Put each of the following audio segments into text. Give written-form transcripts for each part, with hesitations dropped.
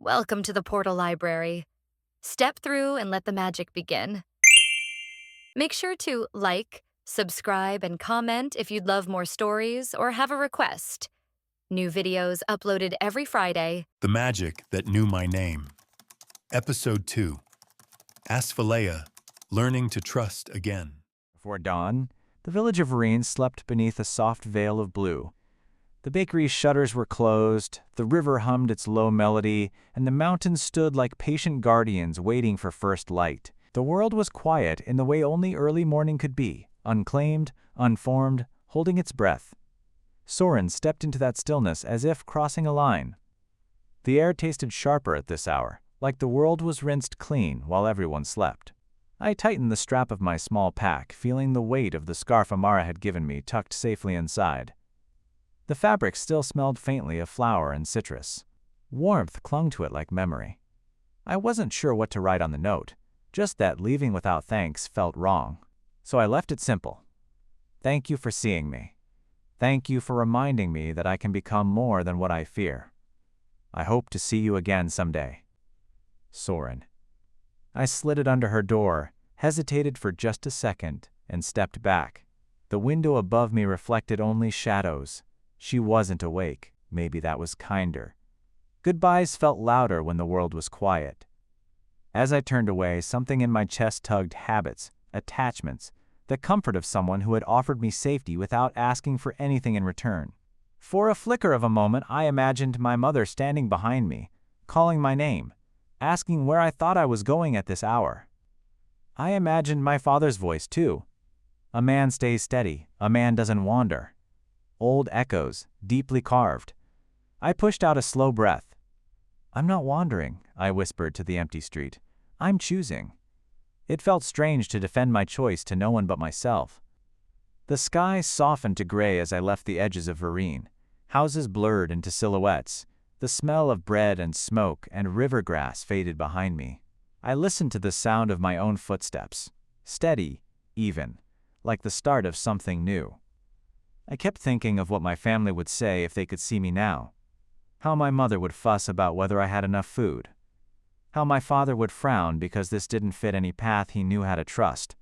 Welcome to the Portal Library. Step through and let the magic begin. Make sure to like, subscribe, and comment if you'd love more stories or have a request. New videos uploaded every Friday. The Magic That Knew My Name. Episode 2. Asphaléia, Learning to Trust Again. Before dawn, the village of Véreen slept beneath a soft veil of blue. The bakery's shutters were closed, the river hummed its low melody, and the mountains stood like patient guardians waiting for first light. The world was quiet in the way only early morning could be, unclaimed, unformed, holding its breath. Soren stepped into that stillness as if crossing a line. The air tasted sharper at this hour, like the world was rinsed clean while everyone slept. I tightened the strap of my small pack, feeling the weight of the scarf Amara had given me tucked safely inside. The fabric still smelled faintly of flower and citrus. Warmth clung to it like memory. I wasn't sure what to write on the note, just that leaving without thanks felt wrong. So I left it simple. Thank you for seeing me. Thank you for reminding me that I can become more than what I fear. I hope to see you again someday. Soren. I slid it under her door, hesitated for just a second, and stepped back. The window above me reflected only shadows. She wasn't awake. Maybe that was kinder. Goodbyes felt louder when the world was quiet. As I turned away, something in my chest tugged habits, attachments, the comfort of someone who had offered me safety without asking for anything in return. For a flicker of a moment, I imagined my mother standing behind me, calling my name, asking where I thought I was going at this hour. I imagined my father's voice, too. A man stays steady, a man doesn't wander. Old echoes, deeply carved. I pushed out a slow breath. I'm not wandering, I whispered to the empty street. I'm choosing. It felt strange to defend my choice to no one but myself. The sky softened to gray as I left the edges of Véreen. Houses blurred into silhouettes. The smell of bread and smoke and river grass faded behind me. I listened to the sound of my own footsteps. Steady, even, like the start of something new. I kept thinking of what my family would say if they could see me now. How my mother would fuss about whether I had enough food. How my father would frown because this didn't fit any path he knew how to trust.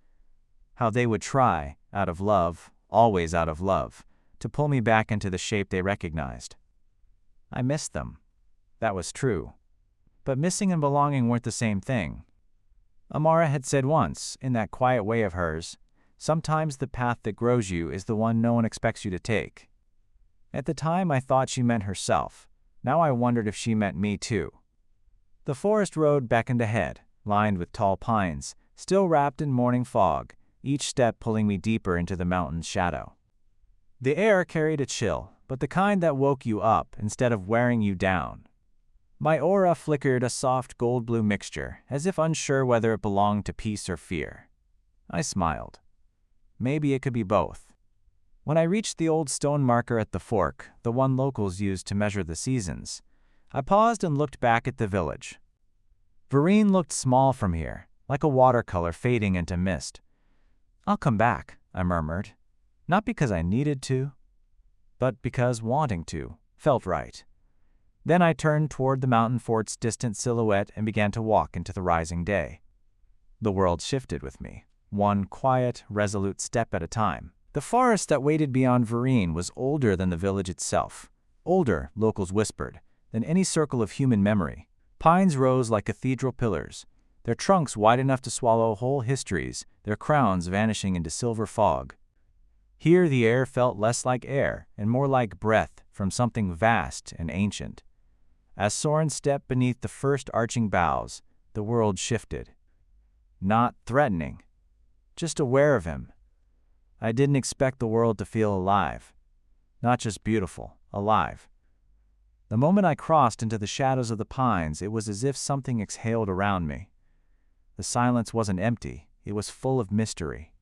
How they would try, out of love, always out of love, to pull me back into the shape they recognized. I missed them. That was true. But missing and belonging weren't the same thing. Amara had said once, in that quiet way of hers, sometimes the path that grows you is the one no one expects you to take. At the time, I thought she meant herself. Now I wondered if she meant me too. The forest road beckoned ahead, lined with tall pines, still wrapped in morning fog, each step pulling me deeper into the mountain's shadow. The air carried a chill, but the kind that woke you up instead of wearing you down. My aura flickered a soft gold-blue mixture, as if unsure whether it belonged to peace or fear. I smiled. Maybe it could be both. When I reached the old stone marker at the fork, the one locals used to measure the seasons, I paused and looked back at the village. Véreen looked small from here, like a watercolor fading into mist. I'll come back, I murmured, not because I needed to, but because wanting to felt right. Then I turned toward the mountain fort's distant silhouette and began to walk into the rising day. The world shifted with me, one quiet, resolute step at a time. The forest that waited beyond Véreen was older than the village itself. Older, locals whispered, than any circle of human memory. Pines rose like cathedral pillars, their trunks wide enough to swallow whole histories, their crowns vanishing into silver fog. Here the air felt less like air and more like breath from something vast and ancient. As Soren stepped beneath the first arching boughs, the world shifted. Not threatening, just aware of him. I didn't expect the world to feel alive. Not just beautiful, alive. The moment I crossed into the shadows of the pines, it was as if something exhaled around me. The silence wasn't empty, it was full of mystery.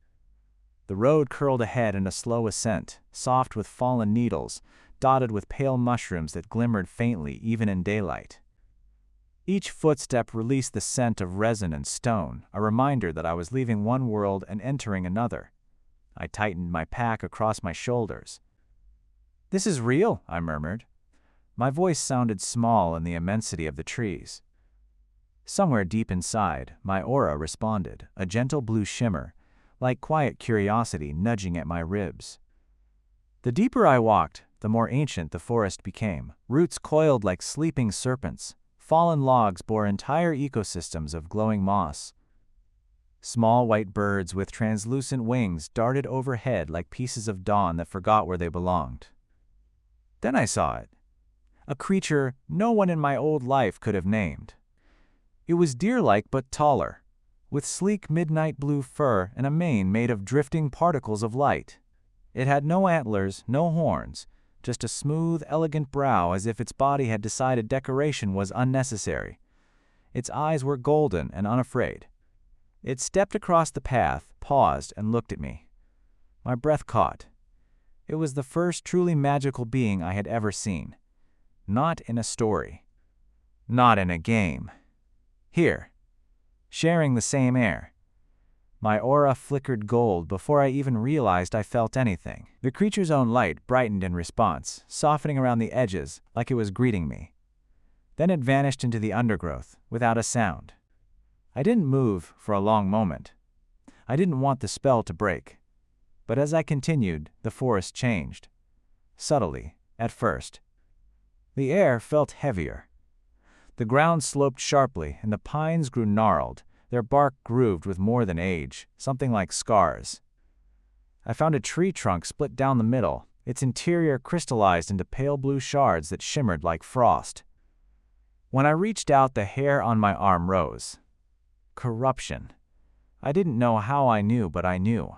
The road curled ahead in a slow ascent, soft with fallen needles, dotted with pale mushrooms that glimmered faintly even in daylight. Each footstep released the scent of resin and stone, a reminder that I was leaving one world and entering another. I tightened my pack across my shoulders. "This is real," I murmured. My voice sounded small in the immensity of the trees. Somewhere deep inside, my aura responded, a gentle blue shimmer, like quiet curiosity nudging at my ribs. The deeper I walked, the more ancient the forest became. Roots coiled like sleeping serpents. Fallen logs bore entire ecosystems of glowing moss. Small white birds with translucent wings darted overhead like pieces of dawn that forgot where they belonged. Then I saw it. A creature no one in my old life could have named. It was deer-like but taller, with sleek midnight blue fur and a mane made of drifting particles of light. It had no antlers, no horns, just a smooth, elegant brow as if its body had decided decoration was unnecessary. Its eyes were golden and unafraid. It stepped across the path, paused, and looked at me. My breath caught. It was the first truly magical being I had ever seen. Not in a story. Not in a game. Here. Sharing the same air. My aura flickered gold before I even realized I felt anything. The creature's own light brightened in response, softening around the edges like it was greeting me. Then it vanished into the undergrowth, without a sound. I didn't move for a long moment. I didn't want the spell to break. But as I continued, the forest changed. Subtly, at first. The air felt heavier. The ground sloped sharply and the pines grew gnarled, their bark grooved with more than age, something like scars. I found a tree trunk split down the middle, its interior crystallized into pale blue shards that shimmered like frost. When I reached out, the hair on my arm rose. Corruption. I didn't know how I knew, but I knew.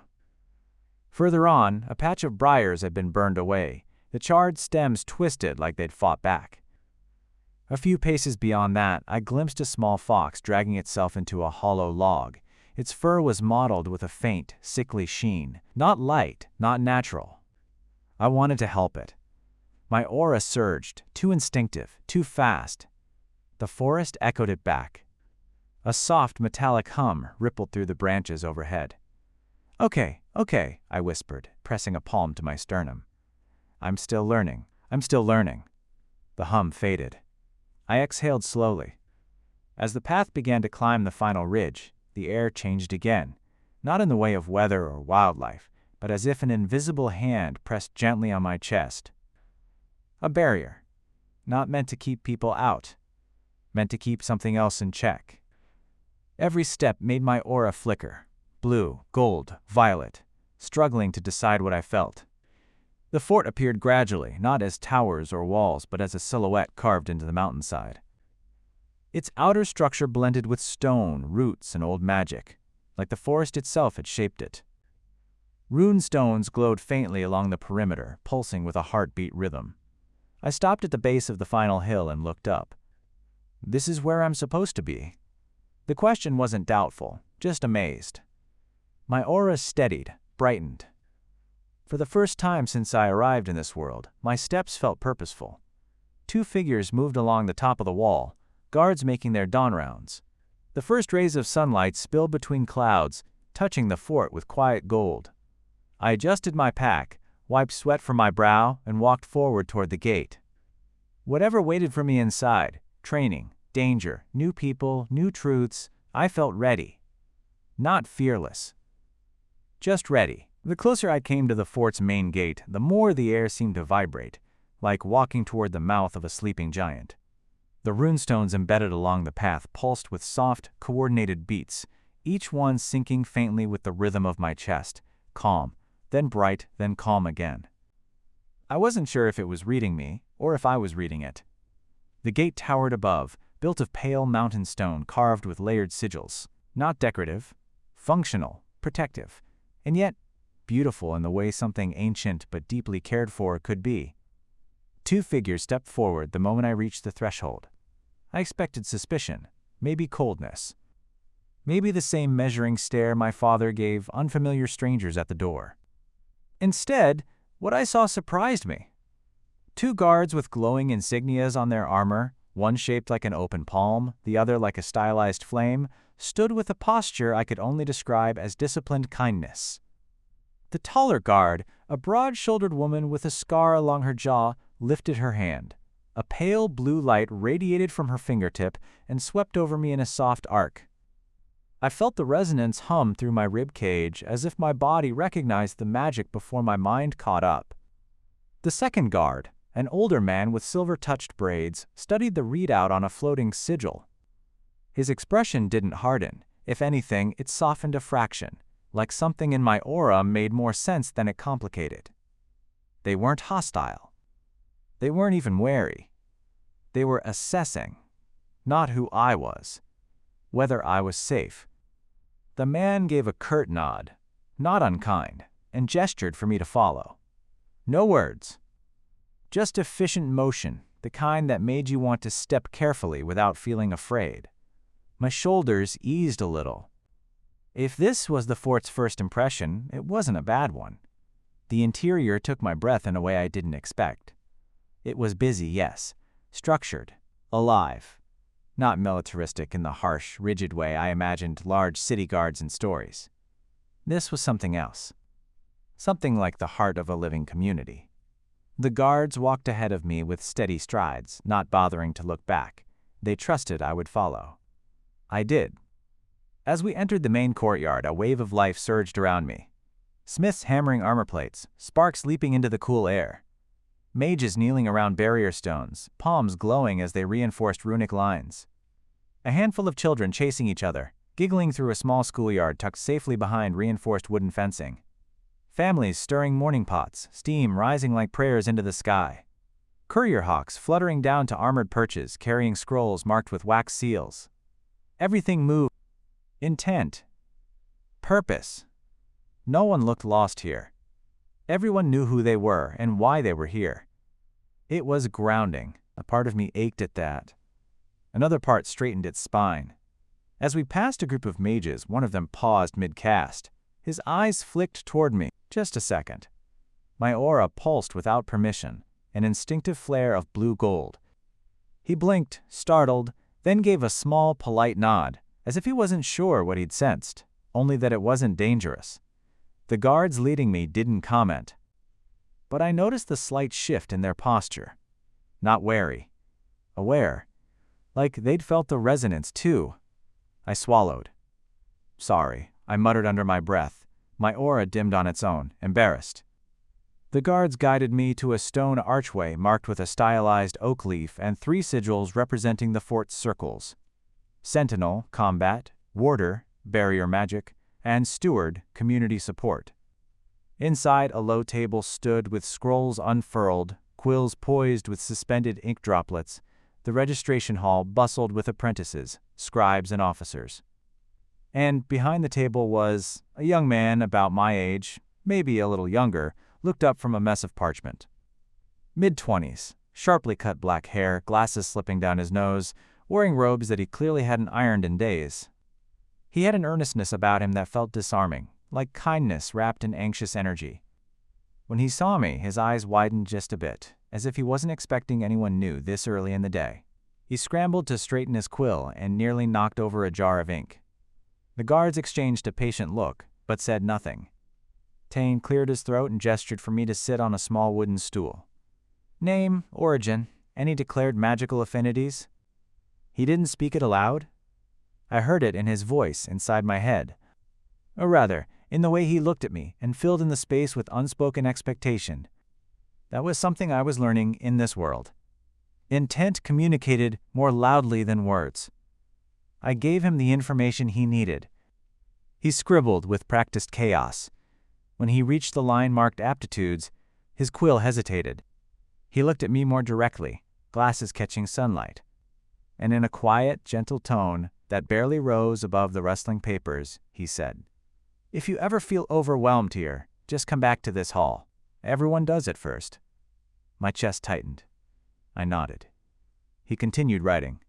Further on, a patch of briars had been burned away, the charred stems twisted like they'd fought back. A few paces beyond that, I glimpsed a small fox dragging itself into a hollow log. Its fur was mottled with a faint, sickly sheen. Not light, not natural. I wanted to help it. My aura surged, too instinctive, too fast. The forest echoed it back. A soft metallic hum rippled through the branches overhead. Okay, I whispered, pressing a palm to my sternum. I'm still learning. The hum faded. I exhaled slowly. As the path began to climb the final ridge, the air changed again, not in the way of weather or wildlife, but as if an invisible hand pressed gently on my chest. A barrier, not meant to keep people out, meant to keep something else in check. Every step made my aura flicker, blue, gold, violet, struggling to decide what I felt. The fort appeared gradually, not as towers or walls, but as a silhouette carved into the mountainside. Its outer structure blended with stone, roots, and old magic, like the forest itself had shaped it. Rune stones glowed faintly along the perimeter, pulsing with a heartbeat rhythm. I stopped at the base of the final hill and looked up. This is where I'm supposed to be. The question wasn't doubtful, just amazed. My aura steadied, brightened. For the first time since I arrived in this world, my steps felt purposeful. 2 figures moved along the top of the wall, guards making their dawn rounds. The first rays of sunlight spilled between clouds, touching the fort with quiet gold. I adjusted my pack, wiped sweat from my brow, and walked forward toward the gate. Whatever waited for me inside, training, danger, new people, new truths, I felt ready. Not fearless. Just ready. The closer I came to the fort's main gate, the more the air seemed to vibrate, like walking toward the mouth of a sleeping giant. The runestones embedded along the path pulsed with soft, coordinated beats, each one syncing faintly with the rhythm of my chest, calm, then bright, then calm again. I wasn't sure if it was reading me, or if I was reading it. The gate towered above, built of pale mountain stone carved with layered sigils, not decorative, functional, protective, and yet beautiful in the way something ancient but deeply cared for could be. 2 figures stepped forward the moment I reached the threshold. I expected suspicion, maybe coldness. Maybe the same measuring stare my father gave unfamiliar strangers at the door. Instead, what I saw surprised me. 2 guards with glowing insignias on their armor, one shaped like an open palm, the other like a stylized flame, stood with a posture I could only describe as disciplined kindness. The taller guard, a broad-shouldered woman with a scar along her jaw, lifted her hand, A pale blue light radiated from her fingertip and swept over me in a soft arc. I felt the resonance hum through my rib cage as if my body recognized the magic before my mind caught up. The second guard, an older man with silver-touched braids, studied the readout on a floating sigil. His expression didn't harden. If anything, it softened a fraction, like something in my aura made more sense than it complicated. They weren't hostile. They weren't even wary. They were assessing, not who I was, whether I was safe. The man gave a curt nod, not unkind, and gestured for me to follow. No words. Just efficient motion, the kind that made you want to step carefully without feeling afraid. My shoulders eased a little. If this was the fort's first impression, it wasn't a bad one. The interior took my breath in a way I didn't expect. It was busy, yes, structured, alive. Not militaristic in the harsh, rigid way I imagined large city guards in stories. This was something else. Something like the heart of a living community. The guards walked ahead of me with steady strides, not bothering to look back. They trusted I would follow. I did. As we entered the main courtyard, a wave of life surged around me. Smiths hammering armor plates, sparks leaping into the cool air. Mages kneeling around barrier stones, palms glowing as they reinforced runic lines. A handful of children chasing each other, giggling through a small schoolyard tucked safely behind reinforced wooden fencing. Families stirring morning pots, steam rising like prayers into the sky. Courier hawks fluttering down to armored perches, carrying scrolls marked with wax seals. Everything moved. Intent. Purpose. No one looked lost here. Everyone knew who they were and why they were here. It was grounding. A part of me ached at that. Another part straightened its spine. As we passed a group of mages, one of them paused mid-cast. His eyes flicked toward me. Just a second. My aura pulsed without permission, an instinctive flare of blue gold. He blinked, startled, then gave a small, polite nod, as if he wasn't sure what he'd sensed, only that it wasn't dangerous. The guards leading me didn't comment. But I noticed the slight shift in their posture. Not wary. Aware. Like they'd felt the resonance too. I swallowed. Sorry, I muttered under my breath. My aura dimmed on its own, embarrassed. The guards guided me to a stone archway marked with a stylized oak leaf and 3 sigils representing the fort's circles. Sentinel, combat, warder, barrier magic, and steward, community support. Inside, a low table stood with scrolls unfurled, quills poised with suspended ink droplets. The registration hall bustled with apprentices, scribes, and officers. And behind the table was a young man about my age, maybe a little younger, looked up from a mess of parchment. Mid-20s, sharply cut black hair, glasses slipping down his nose, wearing robes that he clearly hadn't ironed in days. He had an earnestness about him that felt disarming, like kindness wrapped in anxious energy. When he saw me, his eyes widened just a bit, as if he wasn't expecting anyone new this early in the day. He scrambled to straighten his quill and nearly knocked over a jar of ink. The guards exchanged a patient look, but said nothing. Tane cleared his throat and gestured for me to sit on a small wooden stool. Name, origin, any declared magical affinities? He didn't speak it aloud. I heard it in his voice inside my head. Or rather, in the way he looked at me and filled in the space with unspoken expectation. That was something I was learning in this world. Intent communicated more loudly than words. I gave him the information he needed. He scribbled with practiced chaos. When he reached the line marked aptitudes, his quill hesitated. He looked at me more directly, glasses catching sunlight. And in a quiet, gentle tone that barely rose above the rustling papers, he said, "If you ever feel overwhelmed here, just come back to this hall. Everyone does at first." My chest tightened. I nodded. He continued writing.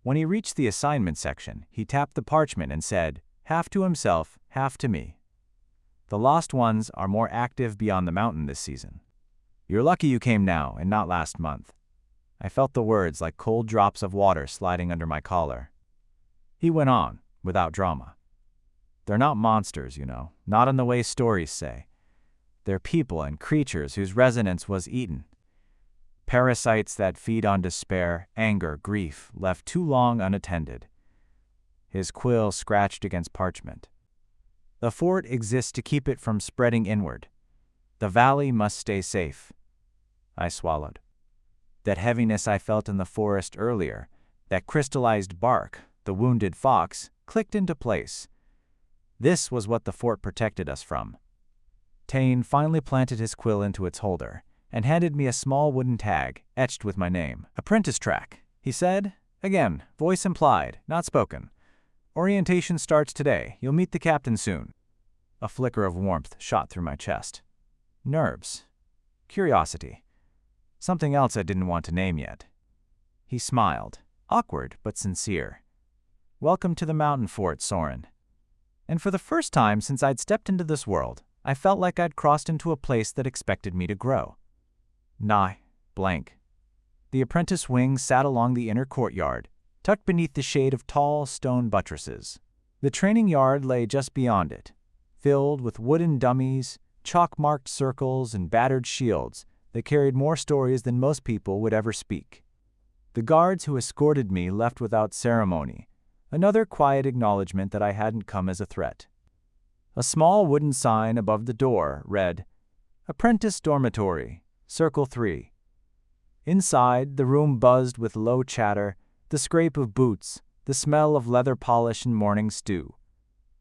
When he reached the assignment section, he tapped the parchment and said, half to himself, half to me. The lost ones are more active beyond the mountain this season. You're lucky you came now and not last month. I felt the words like cold drops of water sliding under my collar. He went on, without drama. They're not monsters, you know, not in the way stories say. They're people and creatures whose resonance was eaten. parasites that feed on despair, anger, grief, left too long unattended. His quill scratched against parchment. The fort exists to keep it from spreading inward. The valley must stay safe. I swallowed. That heaviness I felt in the forest earlier, that crystallized bark, the wounded fox, clicked into place. This was what the fort protected us from. Tane finally planted his quill into its holder and handed me a small wooden tag etched with my name. "Apprentice track," he said. Again, voice implied, not spoken. "Orientation starts today. You'll meet the captain soon." A flicker of warmth shot through my chest. Nerves. Curiosity. Something else I didn't want to name yet. He smiled, awkward but sincere. "Welcome to the mountain fort, Soren." And for the first time since I'd stepped into this world, I felt like I'd crossed into a place that expected me to grow. Blank. The apprentice wing sat along the inner courtyard, tucked beneath the shade of tall stone buttresses. The training yard lay just beyond it, filled with wooden dummies, chalk-marked circles, and battered shields that carried more stories than most people would ever speak. The guards who escorted me left without ceremony, another quiet acknowledgement that I hadn't come as a threat. A small wooden sign above the door read, "Apprentice Dormitory, Circle 3. Inside, the room buzzed with low chatter, the scrape of boots, the smell of leather polish and morning stew.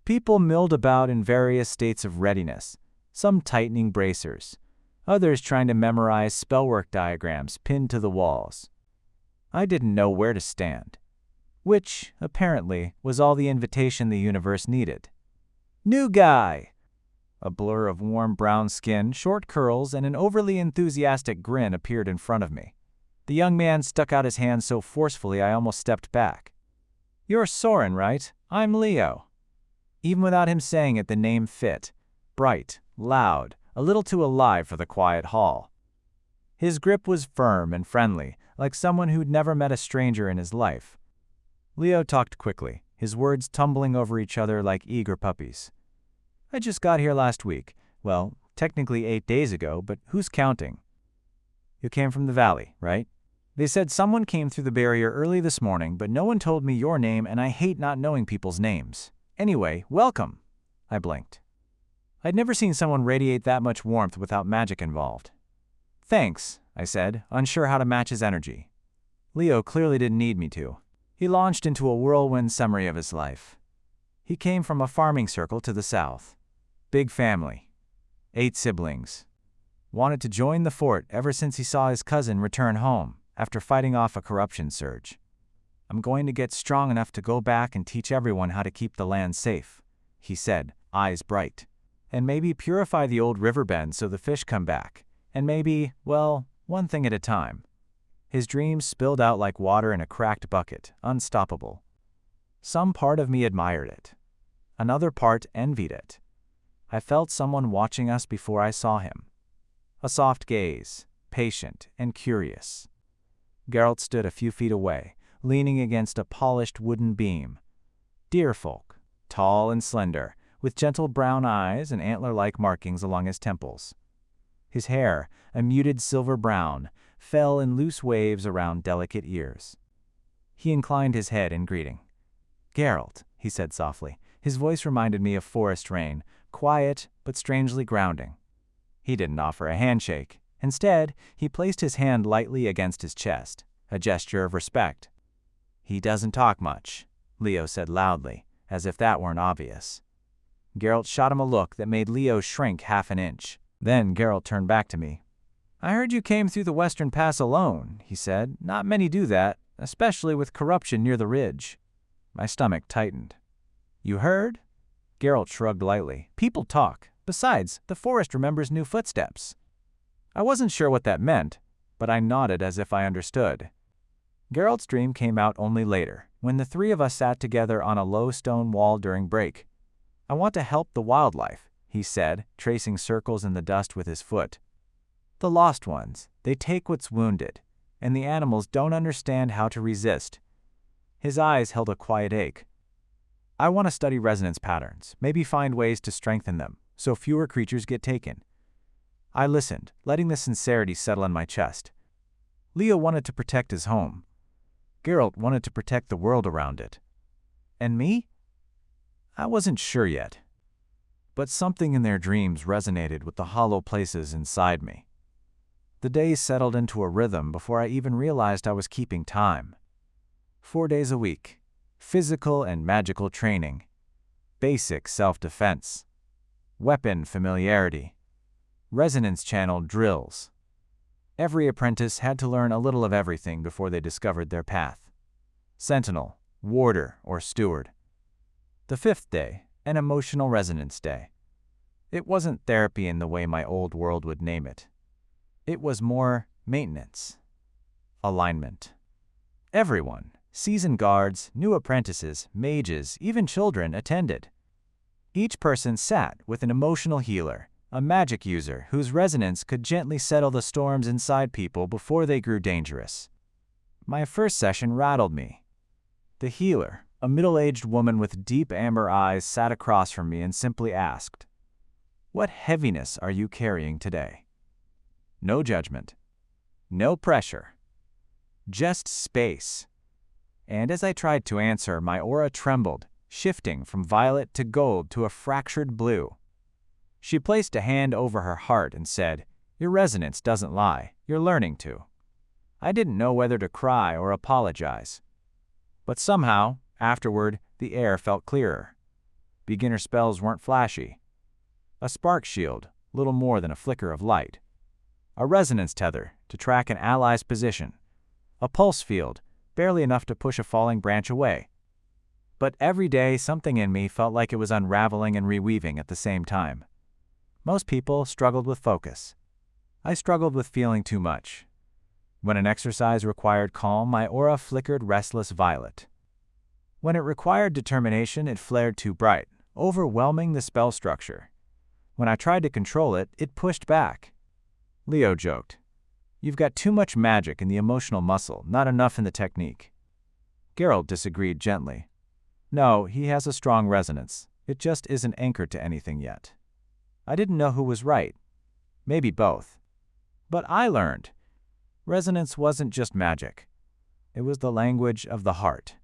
People milled about in various states of readiness, some tightening bracers, others trying to memorize spellwork diagrams pinned to the walls. I didn't know where to stand, which, apparently, was all the invitation the universe needed. "New guy!" A blur of warm brown skin, short curls, and an overly enthusiastic grin appeared in front of me. The young man stuck out his hand so forcefully I almost stepped back. "You're Soren, right? I'm Leo." Even without him saying it, the name fit. Bright, loud, a little too alive for the quiet hall. His grip was firm and friendly, like someone who'd never met a stranger in his life. Leo talked quickly, his words tumbling over each other like eager puppies. "I just got here last week. Well, technically 8 days ago, but who's counting? You came from the valley, right? They said someone came through the barrier early this morning, but no one told me your name, and I hate not knowing people's names. Anyway, welcome." I blinked. I'd never seen someone radiate that much warmth without magic involved. "Thanks," I said, unsure how to match his energy. Leo clearly didn't need me to. He launched into a whirlwind summary of his life. He came from a farming circle to the south. Big family. 8 siblings. Wanted to join the fort ever since he saw his cousin return home after fighting off a corruption surge. "I'm going to get strong enough to go back and teach everyone how to keep the land safe," he said, eyes bright. "And maybe purify the old river bend so the fish come back. And maybe, well, one thing at a time." His dreams spilled out like water in a cracked bucket, unstoppable. Some part of me admired it. Another part envied it. I felt someone watching us before I saw him. A soft gaze, patient and curious. Geralt stood a few feet away, leaning against a polished wooden beam. Deer folk, tall and slender, with gentle brown eyes and antler-like markings along his temples. His hair, a muted silver brown, fell in loose waves around delicate ears. He inclined his head in greeting. "Geralt," he said softly. His voice reminded me of forest rain, quiet but strangely grounding. He didn't offer a handshake. Instead, he placed his hand lightly against his chest, a gesture of respect. "He doesn't talk much," Leo said loudly, as if that weren't obvious. Geralt shot him a look that made Leo shrink half an inch. Then Geralt turned back to me. "I heard you came through the Western Pass alone," he said. "Not many do that, especially with corruption near the ridge." My stomach tightened. "You heard?" Geralt shrugged lightly. "People talk. Besides, the forest remembers new footsteps." I wasn't sure what that meant, but I nodded as if I understood. Geralt's dream came out only later, when the 3 of us sat together on a low stone wall during break. "I want to help the wildlife," he said, tracing circles in the dust with his foot. "The lost ones, they take what's wounded, and the animals don't understand how to resist." His eyes held a quiet ache. "I want to study resonance patterns, maybe find ways to strengthen them, so fewer creatures get taken." I listened, letting the sincerity settle in my chest. Leo wanted to protect his home. Geralt wanted to protect the world around it. And me? I wasn't sure yet. But something in their dreams resonated with the hollow places inside me. The days settled into a rhythm before I even realized I was keeping time. 4 days a week, physical and magical training, basic self-defense, weapon familiarity, resonance channel drills. Every apprentice had to learn a little of everything before they discovered their path. Sentinel, warder, or steward. The 5th day, an emotional resonance day. It wasn't therapy in the way my old world would name it. It was more maintenance, alignment. Everyone, seasoned guards, new apprentices, mages, even children, attended. Each person sat with an emotional healer, a magic user whose resonance could gently settle the storms inside people before they grew dangerous. My first session rattled me. The healer, a middle-aged woman with deep amber eyes, sat across from me and simply asked, "What heaviness are you carrying today?" No judgment. No pressure. Just space. And as I tried to answer, my aura trembled, shifting from violet to gold to a fractured blue. She placed a hand over her heart and said, "Your resonance doesn't lie. You're learning to." I didn't know whether to cry or apologize. But somehow, afterward, the air felt clearer. Beginner spells weren't flashy. A spark shield, little more than a flicker of light. A resonance tether to track an ally's position. A pulse field, barely enough to push a falling branch away. But every day, something in me felt like it was unraveling and reweaving at the same time. Most people struggled with focus. I struggled with feeling too much. When an exercise required calm, my aura flickered restless violet. When it required determination, it flared too bright, overwhelming the spell structure. When I tried to control it, it pushed back. Leo joked, "You've got too much magic in the emotional muscle, not enough in the technique." Geralt disagreed gently. "No, he has a strong resonance. It just isn't anchored to anything yet." I didn't know who was right. Maybe both. But I learned. Resonance wasn't just magic. It was the language of the heart.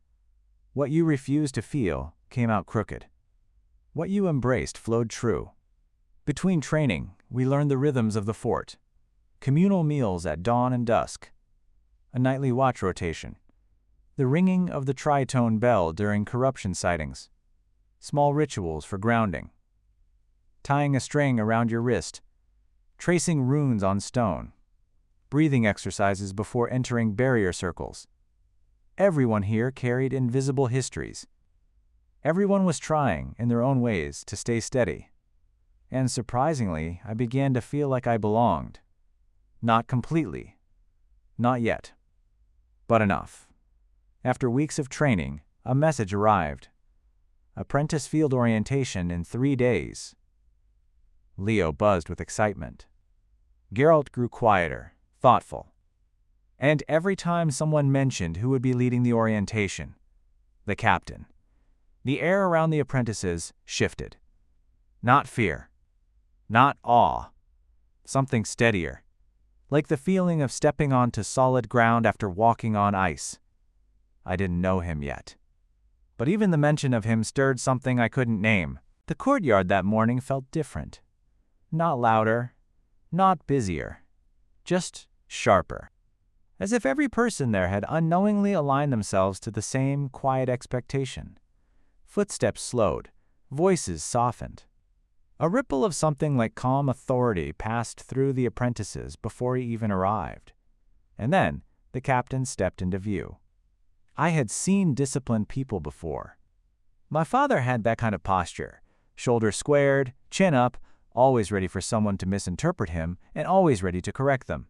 What you refused to feel came out crooked. What you embraced flowed true. Between training, we learned the rhythms of the fort. Communal meals at dawn and dusk. A nightly watch rotation. The ringing of the tritone bell during corruption sightings. Small rituals for grounding. Tying a string around your wrist. Tracing runes on stone. Breathing exercises before entering barrier circles. Everyone here carried invisible histories. Everyone was trying, in their own ways, to stay steady. And surprisingly, I began to feel like I belonged. Not completely. Not yet. But enough. After weeks of training, a message arrived. Apprentice field orientation in 3 days. Leo buzzed with excitement. Geralt grew quieter, thoughtful. And every time someone mentioned who would be leading the orientation, the captain, the air around the apprentices shifted. Not fear. Not awe. Something steadier. Like the feeling of stepping onto solid ground after walking on ice. I didn't know him yet. But even the mention of him stirred something I couldn't name. The courtyard that morning felt different. Not louder, not busier, just sharper. As if every person there had unknowingly aligned themselves to the same quiet expectation. Footsteps slowed, voices softened. A ripple of something like calm authority passed through the apprentices before he even arrived. And then the captain stepped into view. I had seen disciplined people before. My father had that kind of posture, shoulders squared, chin up, always ready for someone to misinterpret him and always ready to correct them.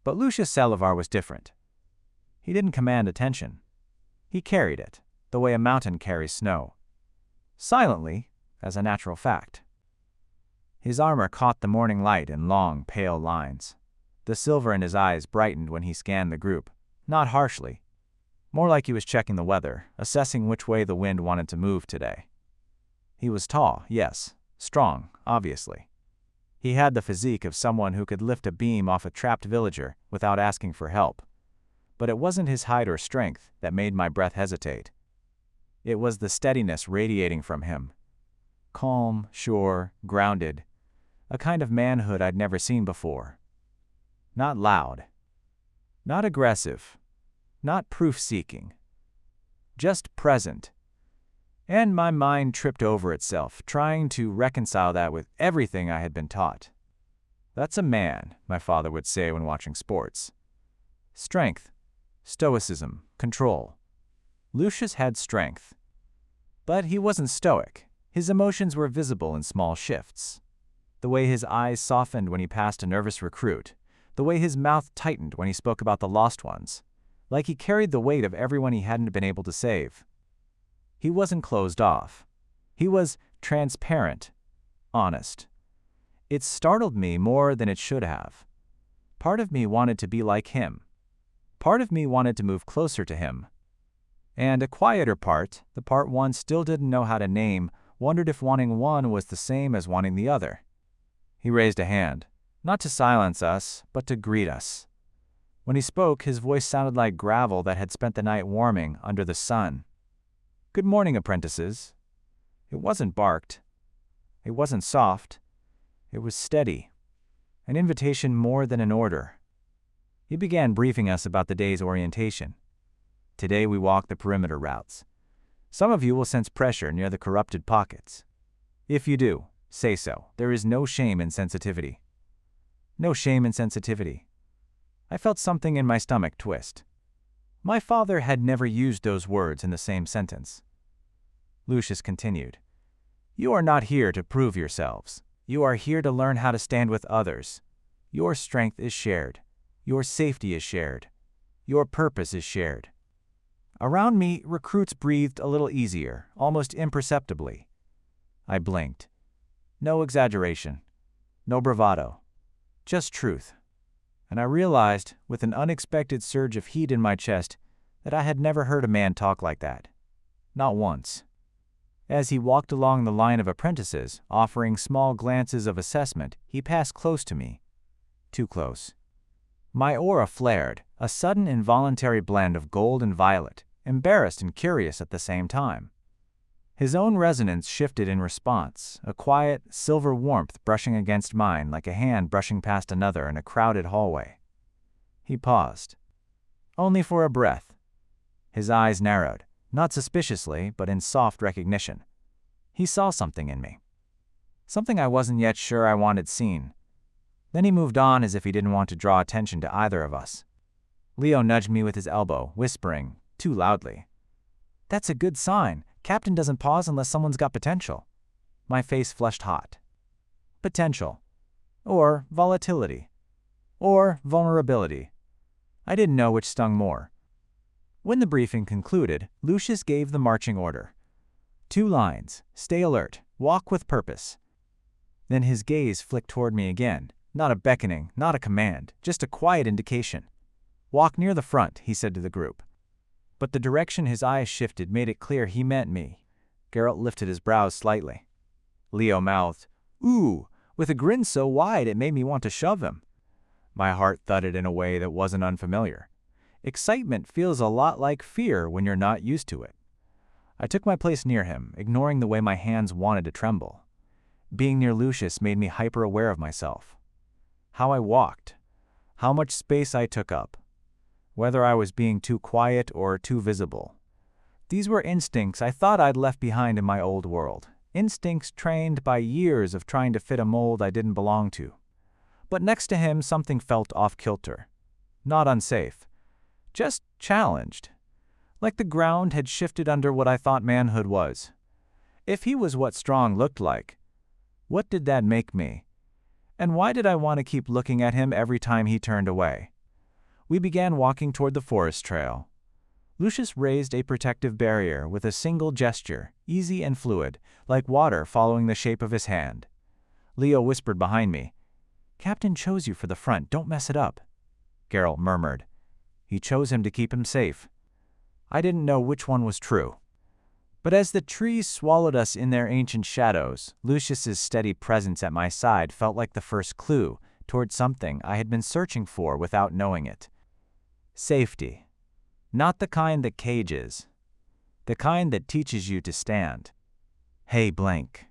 But Lucius Caelivar was different. He didn't command attention. He carried it, the way a mountain carries snow. Silently, as a natural fact. His armor caught the morning light in long, pale lines. The silver in his eyes brightened when he scanned the group, not harshly. More like he was checking the weather, assessing which way the wind wanted to move today. He was tall, yes. Strong, obviously. He had the physique of someone who could lift a beam off a trapped villager without asking for help. But it wasn't his height or strength that made my breath hesitate. It was the steadiness radiating from him. Calm, sure, grounded. A kind of manhood I'd never seen before. Not loud. Not aggressive. Not proof-seeking. Just present. And my mind tripped over itself, trying to reconcile that with everything I had been taught. That's a man, my father would say when watching sports. Strength, stoicism, control. Lucius had strength. But he wasn't stoic. His emotions were visible in small shifts. The way his eyes softened when he passed a nervous recruit. The way his mouth tightened when he spoke about the lost ones. Like he carried the weight of everyone he hadn't been able to save. He wasn't closed off. He was transparent, honest. It startled me more than it should have. Part of me wanted to be like him. Part of me wanted to move closer to him. And a quieter part, the part one still didn't know how to name, wondered if wanting one was the same as wanting the other. He raised a hand, not to silence us, but to greet us. When he spoke, his voice sounded like gravel that had spent the night warming under the sun. "Good morning, apprentices." It wasn't barked. It wasn't soft. It was steady. An invitation more than an order. He began briefing us about the day's orientation. Today we walk the perimeter routes. Some of you will sense pressure near the corrupted pockets. If you do, say so. There is no shame in sensitivity. No shame in sensitivity. I felt something in my stomach twist. My father had never used those words in the same sentence. Lucius continued. You are not here to prove yourselves. You are here to learn how to stand with others. Your strength is shared. Your safety is shared. Your purpose is shared. Around me, recruits breathed a little easier, almost imperceptibly. I blinked. No exaggeration. No bravado. Just truth. And I realized, with an unexpected surge of heat in my chest, that I had never heard a man talk like that. Not once. As he walked along the line of apprentices, offering small glances of assessment, he passed close to me. Too close. My aura flared, a sudden involuntary blend of gold and violet, embarrassed and curious at the same time. His own resonance shifted in response, a quiet, silver warmth brushing against mine like a hand brushing past another in a crowded hallway. He paused. Only for a breath. His eyes narrowed, not suspiciously, but in soft recognition. He saw something in me. Something I wasn't yet sure I wanted seen. Then he moved on as if he didn't want to draw attention to either of us. Leo nudged me with his elbow, whispering, too loudly. That's a good sign. Captain doesn't pause unless someone's got potential. My face flushed hot. Potential. Or volatility. Or vulnerability. I didn't know which stung more. When the briefing concluded, Lucius gave the marching order. 2 lines. Stay alert. Walk with purpose. Then his gaze flicked toward me again. Not a beckoning, not a command, just a quiet indication. Walk near the front, he said to the group. But the direction his eyes shifted made it clear he meant me. Geralt lifted his brows slightly. Leo mouthed, "Ooh," with a grin so wide it made me want to shove him. My heart thudded in a way that wasn't unfamiliar. Excitement feels a lot like fear when you're not used to it. I took my place near him, ignoring the way my hands wanted to tremble. Being near Lucius made me hyper-aware of myself. How I walked. How much space I took up. Whether I was being too quiet or too visible. These were instincts I thought I'd left behind in my old world. Instincts trained by years of trying to fit a mold I didn't belong to. But next to him, something felt off-kilter. Not unsafe. Just challenged. Like the ground had shifted under what I thought manhood was. If he was what strong looked like, what did that make me? And why did I want to keep looking at him every time he turned away? We began walking toward the forest trail. Lucius raised a protective barrier with a single gesture, easy and fluid, like water following the shape of his hand. Leo whispered behind me, "Captain chose you for the front, don't mess it up." Geralt murmured, "He chose him to keep him safe." I didn't know which one was true. But as the trees swallowed us in their ancient shadows, Lucius's steady presence at my side felt like the first clue toward something I had been searching for without knowing it. Safety. Not the kind that cages. The kind that teaches you to stand. Hey, blank.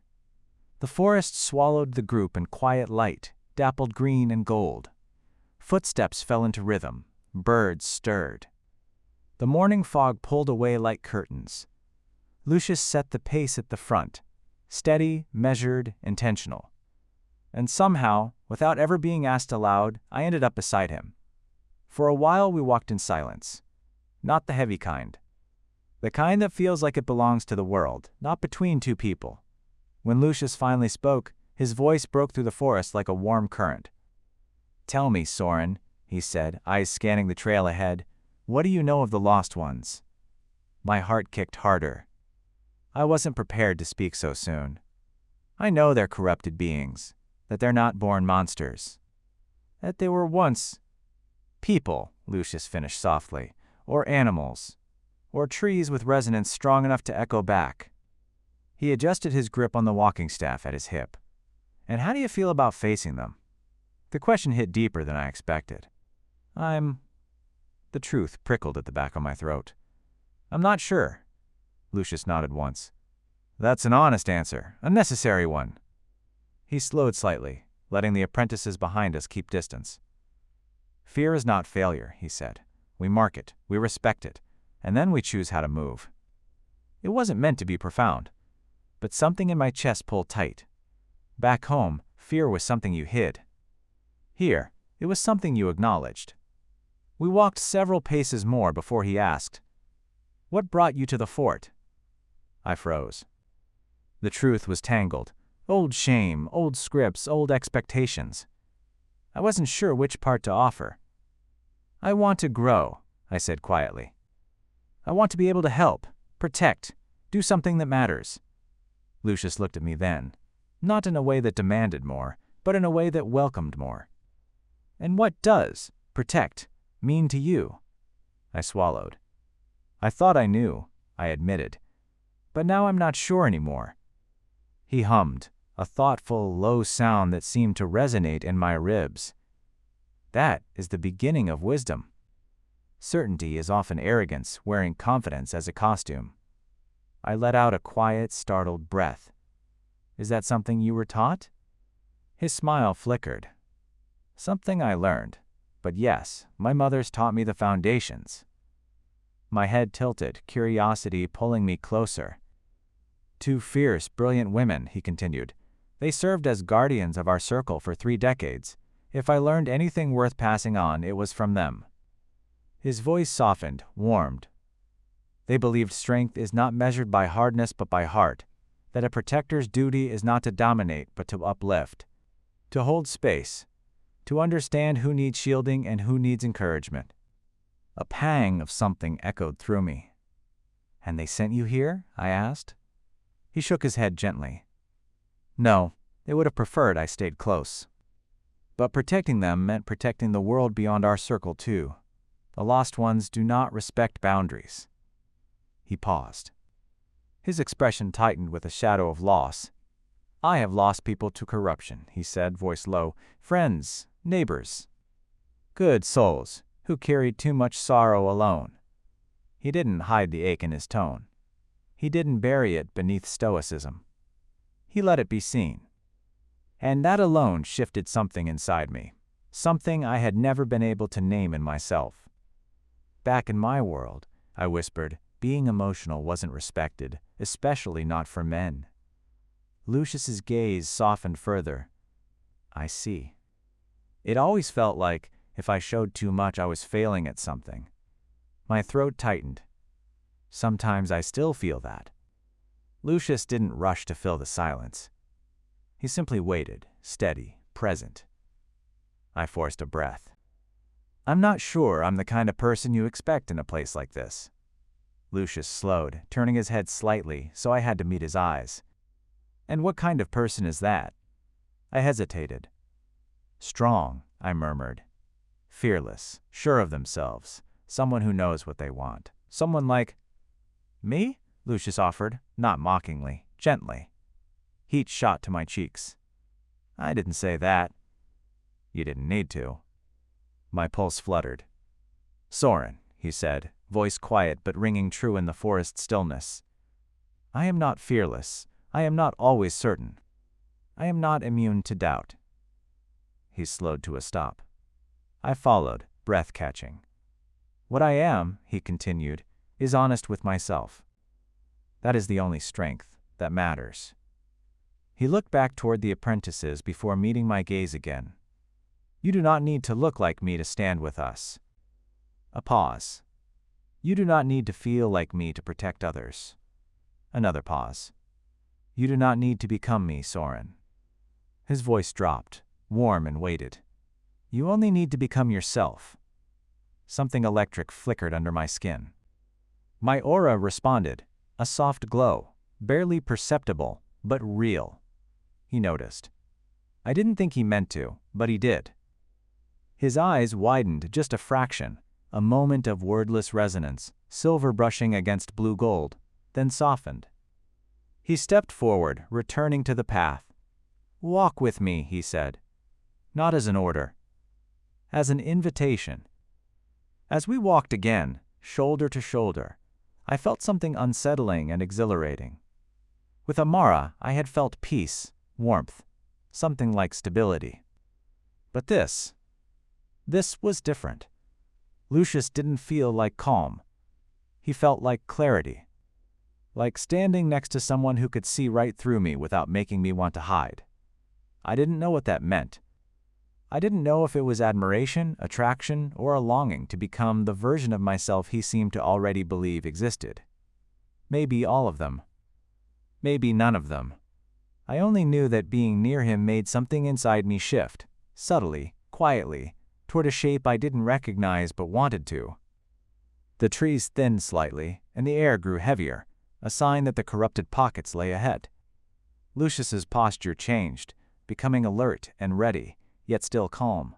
The forest swallowed the group in quiet light, dappled green and gold. Footsteps fell into rhythm. Birds stirred. The morning fog pulled away like curtains. Lucius set the pace at the front, steady, measured, intentional. And somehow, without ever being asked aloud, I ended up beside him. For a while we walked in silence. Not the heavy kind. The kind that feels like it belongs to the world, not between two people. When Lucius finally spoke, his voice broke through the forest like a warm current. "Tell me, Soren," he said, eyes scanning the trail ahead, "what do you know of the lost ones?" My heart kicked harder. I wasn't prepared to speak so soon. I know they're corrupted beings, that they're not born monsters. That they were once people, Lucius finished softly, or animals, or trees with resonance strong enough to echo back. He adjusted his grip on the walking staff at his hip. "And how do you feel about facing them?" The question hit deeper than I expected. The truth prickled at the back of my throat. "I'm not sure." Lucius nodded once. "That's an honest answer, a necessary one." He slowed slightly, letting the apprentices behind us keep distance. "Fear is not failure," he said. "We mark it, we respect it, and then we choose how to move." It wasn't meant to be profound, but something in my chest pulled tight. Back home, fear was something you hid. Here, it was something you acknowledged. We walked several paces more before he asked, "What brought you to the fort?" I froze. The truth was tangled. Old shame, old scripts, old expectations. I wasn't sure which part to offer. "I want to grow," I said quietly. "I want to be able to help, protect, do something that matters." Lucius looked at me then, not in a way that demanded more, but in a way that welcomed more. "And what does protect mean to you?" I swallowed. I thought I knew, I admitted, but now I'm not sure anymore. He hummed, a thoughtful, low sound that seemed to resonate in my ribs. "That is the beginning of wisdom. Certainty is often arrogance wearing confidence as a costume." I let out a quiet, startled breath. "Is that something you were taught?" His smile flickered. "Something I learned. But yes, my mother's taught me the foundations." My head tilted, curiosity pulling me closer. "Two fierce, brilliant women," he continued. "They served as guardians of our circle for 3 decades. If I learned anything worth passing on, it was from them." His voice softened, warmed. "They believed strength is not measured by hardness but by heart, that a protector's duty is not to dominate but to uplift, to hold space, to understand who needs shielding and who needs encouragement." A pang of something echoed through me. "And they sent you here?" I asked. He shook his head gently. "No, they would have preferred I stayed close. But protecting them meant protecting the world beyond our circle too. The lost ones do not respect boundaries." He paused. His expression tightened with a shadow of loss. "I have lost people to corruption," he said, voice low. "Friends, neighbors. Good souls, who carried too much sorrow alone." He didn't hide the ache in his tone. He didn't bury it beneath stoicism. He let it be seen. And that alone shifted something inside me, something I had never been able to name in myself. "Back in my world," I whispered, "being emotional wasn't respected, especially not for men." Lucius's gaze softened further. "I see." It always felt like, if I showed too much, I was failing at something. My throat tightened. Sometimes I still feel that. Lucius didn't rush to fill the silence. He simply waited, steady, present. I forced a breath. "I'm not sure I'm the kind of person you expect in a place like this." Lucius slowed, turning his head slightly, so I had to meet his eyes. "And what kind of person is that?" I hesitated. "Strong," I murmured. "Fearless, sure of themselves, someone who knows what they want. Someone like—" "Me?" Lucius offered, not mockingly, gently. Heat shot to my cheeks. I didn't say that. You didn't need to. My pulse fluttered. Soren, he said, voice quiet but ringing true in the forest stillness. I am not fearless. I am not always certain. I am not immune to doubt. He slowed to a stop. I followed, breath catching. What I am, he continued, is honest with myself. That is the only strength that matters. He looked back toward the apprentices before meeting my gaze again. You do not need to look like me to stand with us. A pause. You do not need to feel like me to protect others. Another pause. You do not need to become me, Soren. His voice dropped, warm and weighted. You only need to become yourself. Something electric flickered under my skin. My aura responded, a soft glow, barely perceptible, but real. He noticed. I didn't think he meant to, but he did. His eyes widened just a fraction, a moment of wordless resonance, silver brushing against blue gold, then softened. He stepped forward, returning to the path. Walk with me, he said. Not as an order. As an invitation. As we walked again, shoulder to shoulder, I felt something unsettling and exhilarating. With Amara, I had felt peace, warmth, something like stability. But this was different. Lucius didn't feel like calm. He felt like clarity. Like standing next to someone who could see right through me without making me want to hide. I didn't know what that meant. I didn't know if it was admiration, attraction, or a longing to become the version of myself he seemed to already believe existed. Maybe all of them. Maybe none of them. I only knew that being near him made something inside me shift, subtly, quietly, toward a shape I didn't recognize but wanted to. The trees thinned slightly, and the air grew heavier, a sign that the corrupted pockets lay ahead. Lucius's posture changed, becoming alert and ready, yet still calm.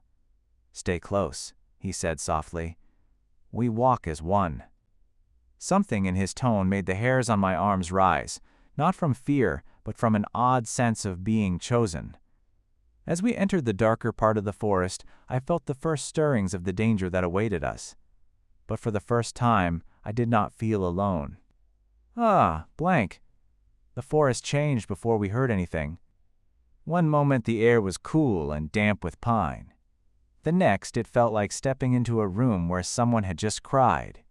Stay close, he said softly. We walk as one. Something in his tone made the hairs on my arms rise, not from fear, but from an odd sense of being chosen. As we entered the darker part of the forest, I felt the first stirrings of the danger that awaited us. But for the first time, I did not feel alone. Blank. The forest changed before we heard anything. One moment the air was cool and damp with pine. The next it felt like stepping into a room where someone had just cried.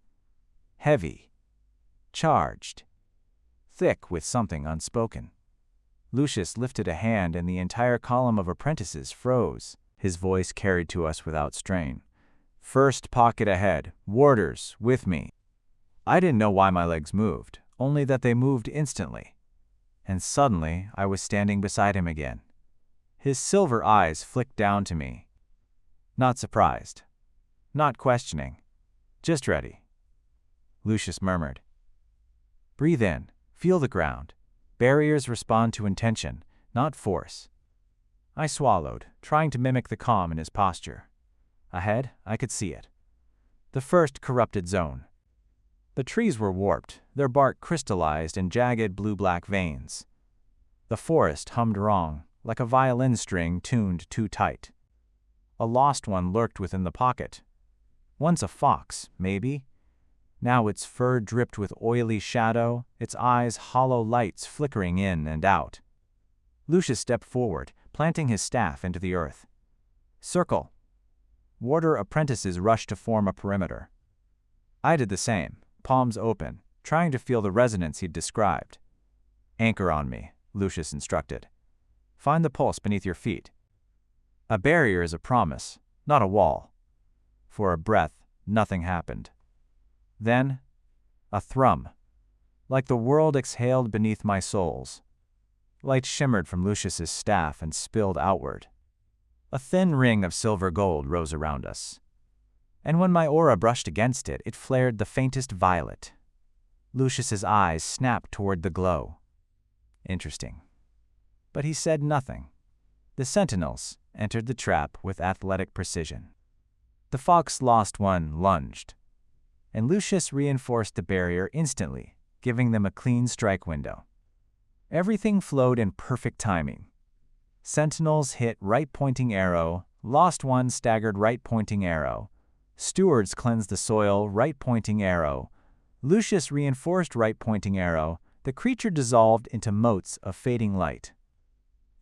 Heavy. Charged. Thick with something unspoken. Lucius lifted a hand and the entire column of apprentices froze. His voice carried to us without strain. First pocket ahead. Warders, with me. I didn't know why my legs moved, only that they moved instantly. And suddenly I was standing beside him again. His silver eyes flicked down to me. Not surprised. Not questioning. Just ready. Lucius murmured. Breathe in. Feel the ground. Barriers respond to intention, not force. I swallowed, trying to mimic the calm in his posture. Ahead, I could see it. The first corrupted zone. The trees were warped, their bark crystallized in jagged blue-black veins. The forest hummed wrong, like a violin string tuned too tight. A lost one lurked within the pocket. Once a fox, maybe. Now its fur dripped with oily shadow, its eyes hollow lights flickering in and out. Lucius stepped forward, planting his staff into the earth. Circle. Warder apprentices rushed to form a perimeter. I did the same, palms open, trying to feel the resonance he'd described. Anchor on me, Lucius instructed. Find the pulse beneath your feet. A barrier is a promise, not a wall. For a breath, nothing happened. Then, a thrum, like the world exhaled beneath my soles. Light shimmered from Lucius's staff and spilled outward. A thin ring of silver gold rose around us. And when my aura brushed against it, it flared the faintest violet. Lucius's eyes snapped toward the glow. Interesting. But he said nothing. The Sentinels entered the trap with athletic precision. The fox lost one lunged, and Lucius reinforced the barrier instantly, giving them a clean strike window. Everything flowed in perfect timing. Sentinels hit right-pointing arrow, lost one staggered right-pointing arrow. Stewards cleansed the soil, right-pointing arrow. Lucius reinforced right-pointing arrow. The creature dissolved into motes of fading light.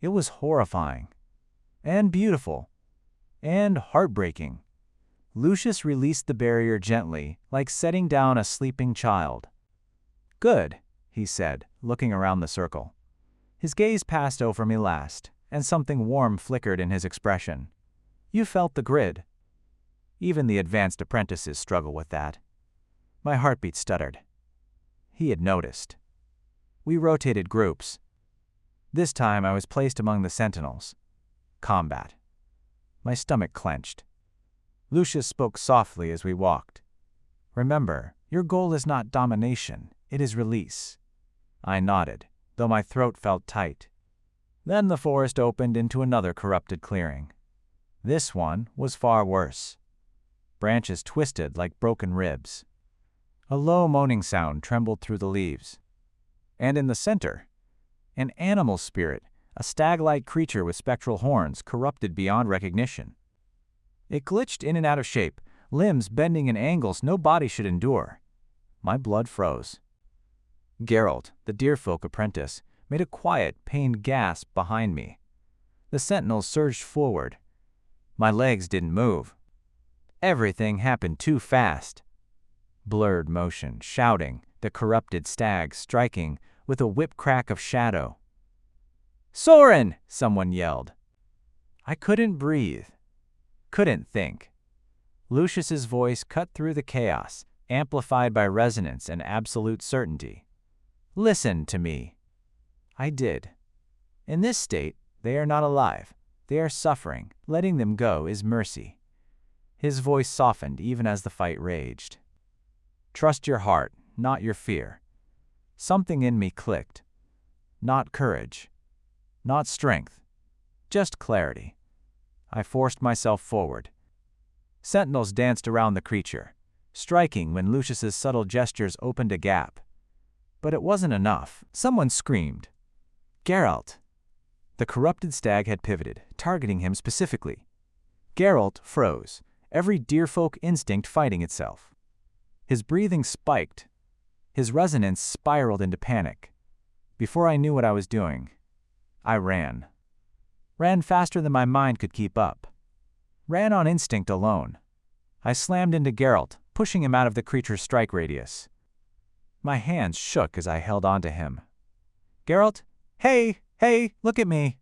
It was horrifying, and beautiful, and heartbreaking. Lucius released the barrier gently, like setting down a sleeping child. "Good," he said, looking around the circle. His gaze passed over me last, and something warm flickered in his expression. "You felt the grid." Even the advanced apprentices struggle with that. My heartbeat stuttered. He had noticed. We rotated groups. This time I was placed among the Sentinels. Combat. My stomach clenched. Lucius spoke softly as we walked. "Remember, your goal is not domination, it is release." I nodded, though my throat felt tight. Then the forest opened into another corrupted clearing. This one was far worse. Branches twisted like broken ribs. A low moaning sound trembled through the leaves. And in the center, an animal spirit, a stag-like creature with spectral horns, corrupted beyond recognition. It glitched in and out of shape, limbs bending in angles no body should endure. My blood froze. Geralt, the deerfolk apprentice, made a quiet, pained gasp behind me. The sentinels surged forward. My legs didn't move. Everything happened too fast. Blurred motion, shouting, the corrupted stag striking with a whip crack of shadow. "Soren!" someone yelled. I couldn't breathe. Couldn't think. Lucius's voice cut through the chaos, amplified by resonance and absolute certainty. "Listen to me." I did. In this state, they are not alive. They are suffering. Letting them go is mercy. His voice softened even as the fight raged. "Trust your heart, not your fear." Something in me clicked. Not courage. Not strength. Just clarity. I forced myself forward. Sentinels danced around the creature, striking when Lucius's subtle gestures opened a gap. But it wasn't enough. Someone screamed. "Geralt!" The corrupted stag had pivoted, targeting him specifically. Geralt froze, every deerfolk instinct fighting itself. His breathing spiked. His resonance spiraled into panic. Before I knew what I was doing, I ran. Ran faster than my mind could keep up. Ran on instinct alone. I slammed into Geralt, pushing him out of the creature's strike radius. My hands shook as I held onto him. "Geralt, hey, look at me."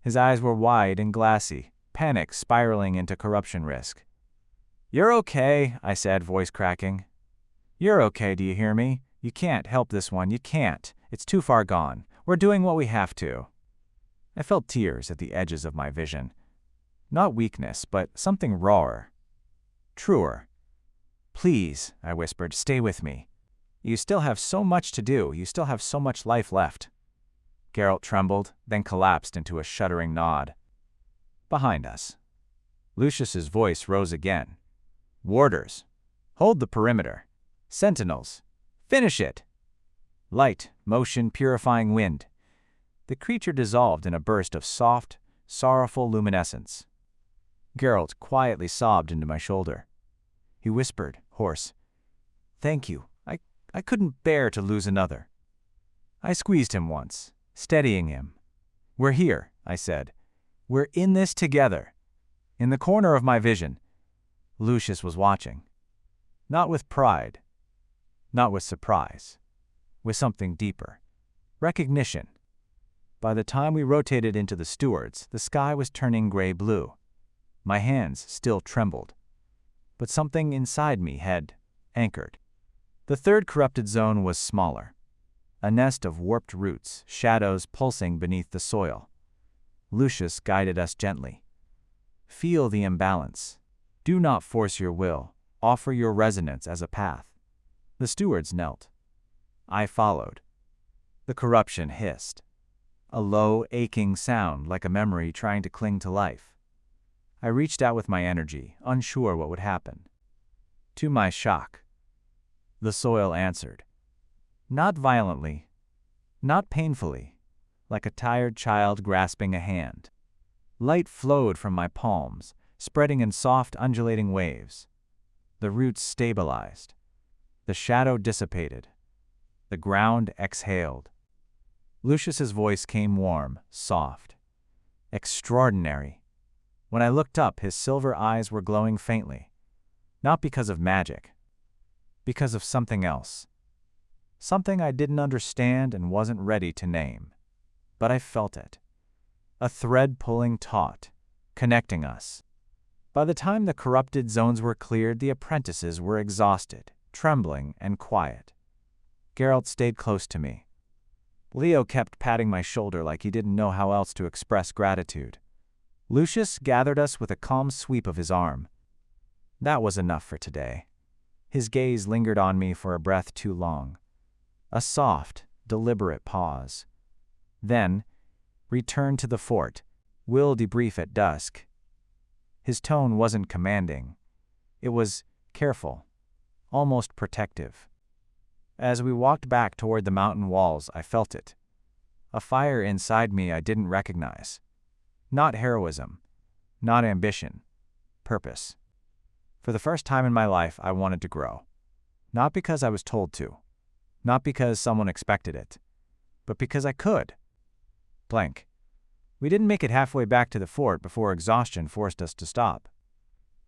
His eyes were wide and glassy, panic spiraling into corruption risk. "You're okay," I said, voice cracking. "You're okay, do you hear me? You can't help this one, you can't. It's too far gone. We're doing what we have to." I felt tears at the edges of my vision. Not weakness, but something rawer. Truer. "Please," I whispered, "stay with me. You still have so much to do, you still have so much life left." Geralt trembled, then collapsed into a shuddering nod. Behind us. Lucius's voice rose again. "Warders, hold the perimeter. Sentinels, finish it." Light, motion, purifying wind. The creature dissolved in a burst of soft, sorrowful luminescence. Geralt quietly sobbed into my shoulder. He whispered, hoarse, "Thank you. I couldn't bear to lose another." I squeezed him once, steadying him. "We're here," I said. "We're in this together." In the corner of my vision, Lucius was watching. Not with pride. Not with surprise. With something deeper. Recognition. By the time we rotated into the Stewards, the sky was turning gray-blue. My hands still trembled. But something inside me had anchored. The third corrupted zone was smaller. A nest of warped roots, shadows pulsing beneath the soil. Lucius guided us gently. Feel the imbalance. Do not force your will. Offer your resonance as a path. The Stewards knelt. I followed. The corruption hissed. A low, aching sound like a memory trying to cling to life. I reached out with my energy, unsure what would happen. To my shock, the soil answered. Not violently, not painfully, like a tired child grasping a hand. Light flowed from my palms, spreading in soft, undulating waves. The roots stabilized. The shadow dissipated. The ground exhaled. Lucius's voice came warm, soft. Extraordinary. When I looked up, his silver eyes were glowing faintly. Not because of magic. Because of something else. Something I didn't understand and wasn't ready to name. But I felt it. A thread pulling taut, connecting us. By the time the corrupted zones were cleared, the apprentices were exhausted, trembling, and quiet. Geralt stayed close to me. Leo kept patting my shoulder like he didn't know how else to express gratitude. Lucius gathered us with a calm sweep of his arm. That was enough for today. His gaze lingered on me for a breath too long. A soft, deliberate pause. Then, return to the fort. We'll debrief at dusk. His tone wasn't commanding. It was careful, almost protective. As we walked back toward the mountain walls, I felt it. A fire inside me I didn't recognize. Not heroism, not ambition, purpose. For the first time in my life, I wanted to grow. Not because I was told to. Not because someone expected it. But because I could. Blank. We didn't make it halfway back to the fort before exhaustion forced us to stop.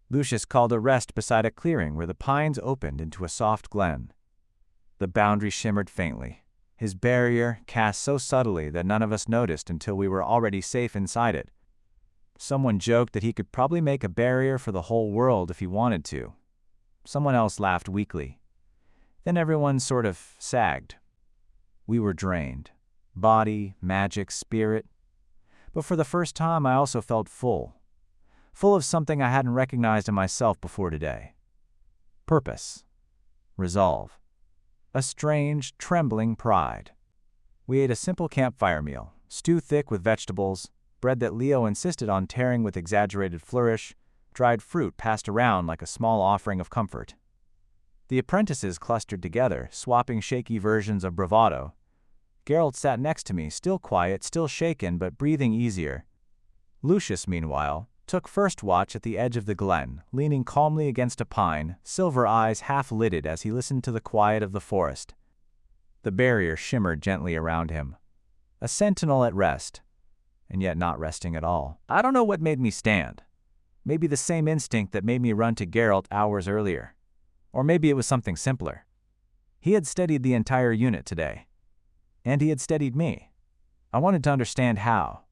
Lucius called a rest beside a clearing where the pines opened into a soft glen. The boundary shimmered faintly, his barrier cast so subtly that none of us noticed until we were already safe inside it. Someone joked that he could probably make a barrier for the whole world if he wanted to. Someone else laughed weakly. Then everyone sort of sagged. We were drained. Body, magic, spirit. But for the first time I also felt full. Full of something I hadn't recognized in myself before today. Purpose. Resolve. A strange, trembling pride. We ate a simple campfire meal, stew thick with vegetables, bread that Leo insisted on tearing with exaggerated flourish, dried fruit passed around like a small offering of comfort. The apprentices clustered together, swapping shaky versions of bravado. Geralt sat next to me, still quiet, still shaken, but breathing easier. Lucius, meanwhile, took first watch at the edge of the glen, leaning calmly against a pine, silver eyes half-lidded as he listened to the quiet of the forest. The barrier shimmered gently around him. A sentinel at rest, and yet not resting at all. I don't know what made me stand. Maybe the same instinct that made me run to Geralt hours earlier. Or maybe it was something simpler. He had steadied the entire unit today. And he had steadied me. I wanted to understand how.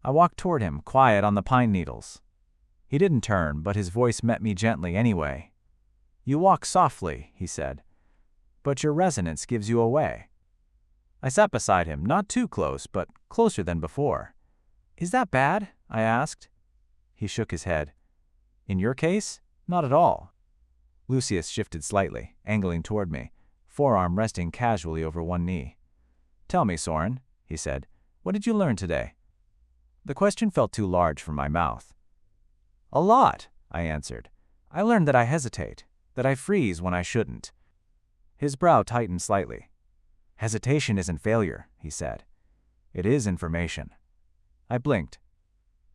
I walked toward him, quiet on the pine needles. He didn't turn, but his voice met me gently anyway. "You walk softly," he said, "but your resonance gives you away." I sat beside him, not too close, but closer than before. "Is that bad?" I asked. He shook his head. "In your case, not at all." Lucius shifted slightly, angling toward me, forearm resting casually over one knee. "Tell me, Soren," he said, "what did you learn today?" The question felt too large for my mouth. "A lot," I answered. "I learned that I hesitate, that I freeze when I shouldn't." His brow tightened slightly. "Hesitation isn't failure," he said. "It is information." I blinked.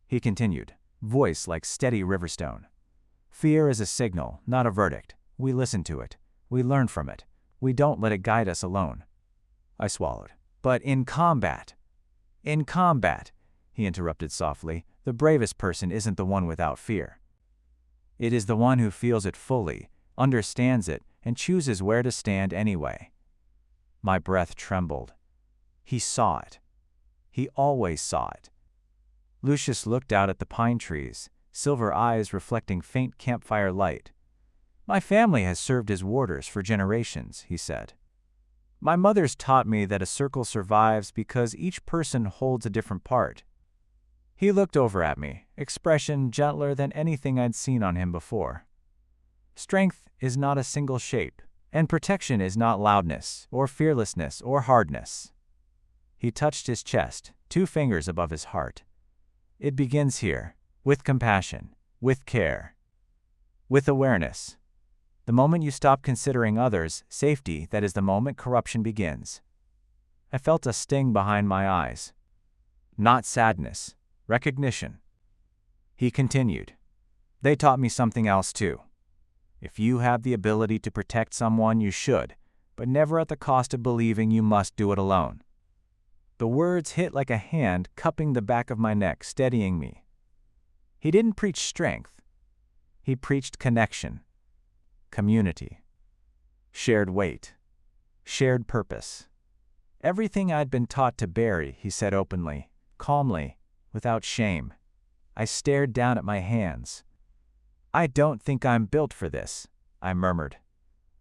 He continued, voice like steady riverstone. "Fear is a signal, not a verdict. We listen to it. We learn from it. We don't let it guide us alone." I swallowed. "But in combat," he interrupted softly, "the bravest person isn't the one without fear. It is the one who feels it fully, understands it, and chooses where to stand anyway." My breath trembled. He saw it. He always saw it. Lucius looked out at the pine trees, silver eyes reflecting faint campfire light. "My family has served as warders for generations," he said. "My mother's taught me that a circle survives because each person holds a different part." He looked over at me, expression gentler than anything I'd seen on him before. Strength is not a single shape, and protection is not loudness, or fearlessness, or hardness. He touched his chest, 2 fingers above his heart. "It begins here, with compassion, with care, with awareness. The moment you stop considering others' safety, that is the moment corruption begins. I felt a sting behind my eyes. Not sadness, recognition. He continued. They taught me something else too. If you have the ability to protect someone, you should, but never at the cost of believing you must do it alone. The words hit like a hand cupping the back of my neck, steadying me. He didn't preach strength. He preached connection, community, shared weight, shared purpose. Everything I'd been taught to bury, he said openly, calmly, without shame. I stared down at my hands. I don't think I'm built for this, I murmured.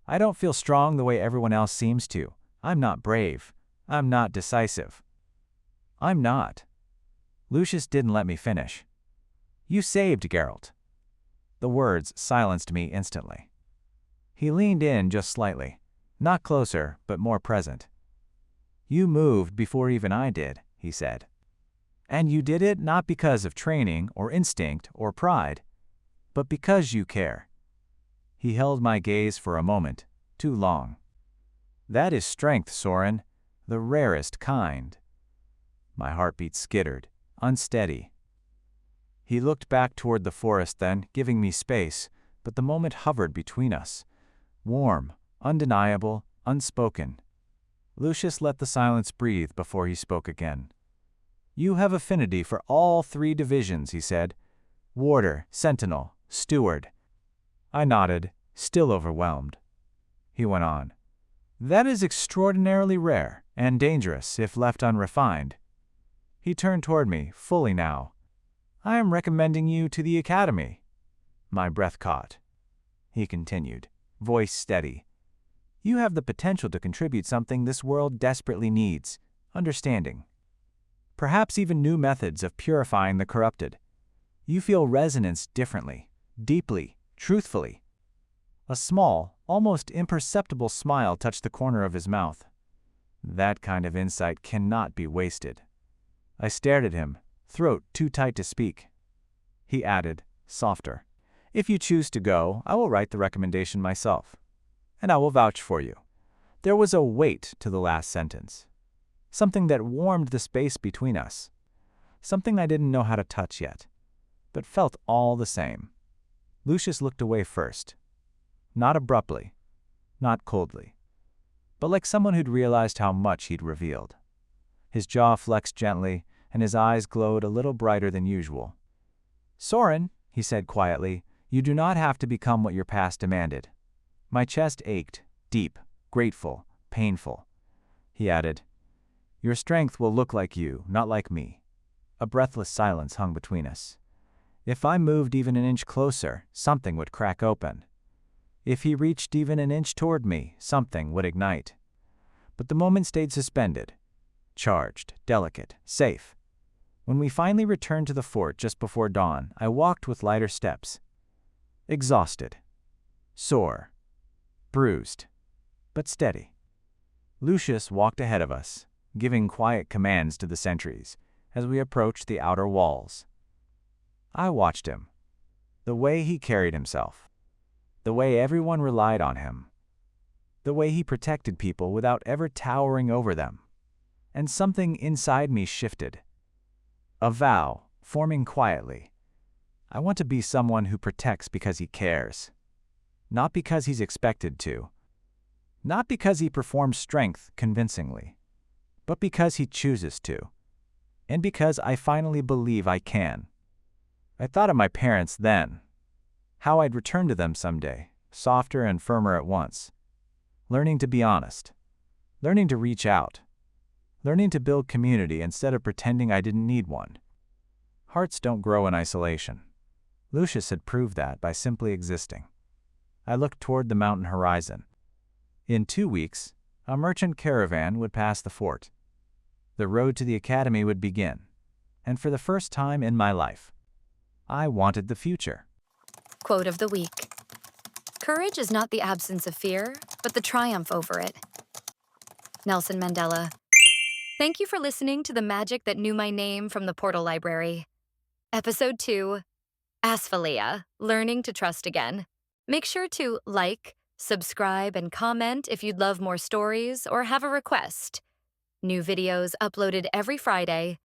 I don't feel strong the way everyone else seems to. I'm not brave. I'm not decisive. I'm not. Lucius didn't let me finish. You saved Geralt. The words silenced me instantly. He leaned in just slightly, not closer, but more present. You moved before even I did, he said. And you did it not because of training or instinct or pride, but because you care. He held my gaze for a moment, too long. That is strength, Soren, the rarest kind. My heartbeat skittered, unsteady. He looked back toward the forest then, giving me space, but the moment hovered between us. Warm, undeniable, unspoken. Lucius let the silence breathe before he spoke again. You have affinity for all 3 divisions, he said. Warder, Sentinel, Steward. I nodded, still overwhelmed. He went on. That is extraordinarily rare and dangerous if left unrefined. He turned toward me, fully now. I am recommending you to the academy. My breath caught. He continued, voice steady. You have the potential to contribute something this world desperately needs, understanding. Perhaps even new methods of purifying the corrupted. You feel resonance differently, deeply, truthfully. A small, almost imperceptible smile touched the corner of his mouth. That kind of insight cannot be wasted. I stared at him, throat too tight to speak. He added, softer. If you choose to go, I will write the recommendation myself. And I will vouch for you. There was a weight to the last sentence. Something that warmed the space between us. Something I didn't know how to touch yet, but felt all the same. Lucius looked away first. Not abruptly, not coldly, but like someone who'd realized how much he'd revealed. His jaw flexed gently, and his eyes glowed a little brighter than usual. Soren, he said quietly, you do not have to become what your past demanded. My chest ached, deep, grateful, painful. He added, your strength will look like you, not like me. A breathless silence hung between us. If I moved even an inch closer, something would crack open. If he reached even an inch toward me, something would ignite. But the moment stayed suspended, charged, delicate, safe. When we finally returned to the fort just before dawn, I walked with lighter steps. Exhausted, sore, bruised, but steady. Lucius walked ahead of us, giving quiet commands to the sentries as we approached the outer walls. I watched him. The way he carried himself. The way everyone relied on him. The way he protected people without ever towering over them. And something inside me shifted. A vow, forming quietly. I want to be someone who protects because he cares. Not because he's expected to. Not because he performs strength convincingly. But because he chooses to. And because I finally believe I can. I thought of my parents then. How I'd return to them someday, softer and firmer at once. Learning to be honest. Learning to reach out. Learning to build community instead of pretending I didn't need one. Hearts don't grow in isolation. Lucius had proved that by simply existing. I looked toward the mountain horizon. In 2 weeks, a merchant caravan would pass the fort. The road to the academy would begin. And for the first time in my life, I wanted the future. Quote of the week. Courage is not the absence of fear, but the triumph over it. Nelson Mandela. Thank you for listening to The Magic That Knew My Name from the Portal Library. Episode 2, Asphaléia, Learning to Trust Again. Make sure to like, subscribe, and comment if you'd love more stories or have a request. New videos uploaded every Friday.